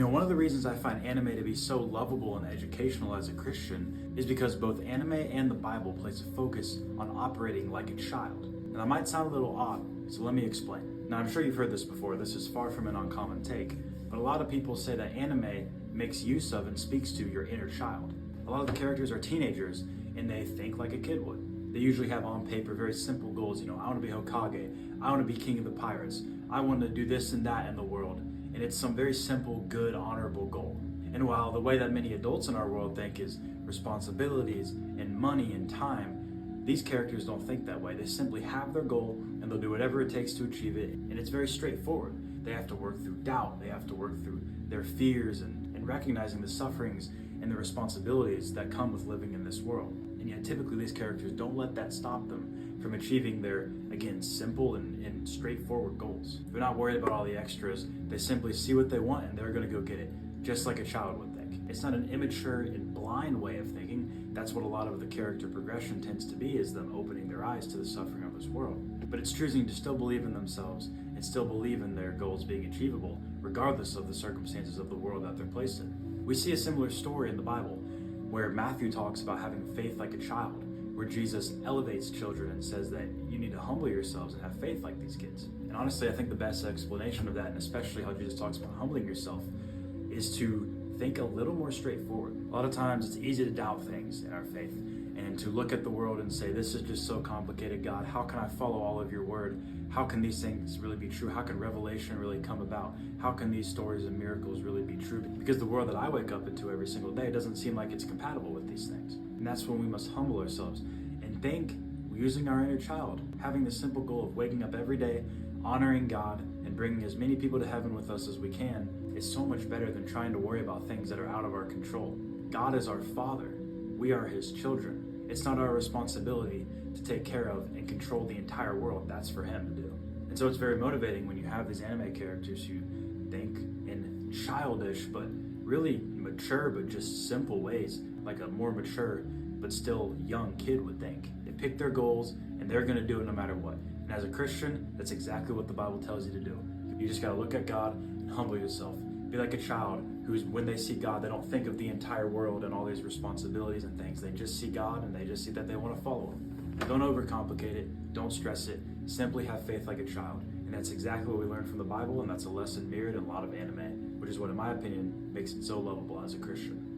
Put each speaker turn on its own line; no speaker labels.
One of the reasons I find anime to be so lovable and educational as a Christian is because both anime and the Bible place a focus on operating like a child. And that might sound a little odd, so let me explain. Now, I'm sure you've heard this before. This is far from an uncommon take, but a lot of people say that anime makes use of and speaks to your inner child. A lot of the characters are teenagers, and they think like a kid would. They usually have on paper very simple goals. I want to be Hokage. I want to be king of the pirates. I want to do this and that in the world. And it's some very simple, good, honorable goal. And while the way that many adults in our world think is responsibilities and money and time, these characters don't think that way. They simply have their goal and they'll do whatever it takes to achieve it. And it's very straightforward. They have to work through doubt. They have to work through their fears and recognizing the sufferings and the responsibilities that come with living in this world. And yet typically these characters don't let that stop them from achieving their, again, simple and straightforward goals. They're not worried about all the extras. They simply see what they want and they're going to go get it, just like a child would think. It's not an immature and blind way of thinking. That's what a lot of the character progression tends to be, is them opening their eyes to the suffering of this world. But it's choosing to still believe in themselves and still believe in their goals being achievable, regardless of the circumstances of the world that they're placed in. We see a similar story in the Bible, where Matthew talks about having faith like a child, where Jesus elevates children and says that you need to humble yourselves and have faith like these kids. And honestly, I think the best explanation of that, and especially how Jesus talks about humbling yourself, is to think a little more straightforward. A lot of times it's easy to doubt things in our faith and to look at the world and say, this is just so complicated, God. How can I follow all of your word? How can these things really be true? How can revelation really come about? How can these stories and miracles really be true? Because the world that I wake up into every single day doesn't seem like it's compatible with these things. And that's when we must humble ourselves and think, using our inner child, having the simple goal of waking up every day, honoring God, and bringing as many people to heaven with us as we can is so much better than trying to worry about things that are out of our control. God is our Father. We are His children. It's not our responsibility to take care of and control the entire world. That's for Him to do. And so it's very motivating when you have these anime characters who think in childish but really mature but just simple ways, like a more mature but still young kid would think. They pick their goals and they're going to do it no matter what. And as a Christian, that's exactly what the Bible tells you to do. You just got to look at God and humble yourself. Be like a child who's, when they see God, they don't think of the entire world and all these responsibilities and things. They just see God and they just see that they want to follow Him. Don't overcomplicate it. Don't stress it. Simply have faith like a child. And that's exactly what we learn from the Bible, and that's a lesson mirrored in a lot of anime, which is what, in my opinion, makes it so lovable as a Christian.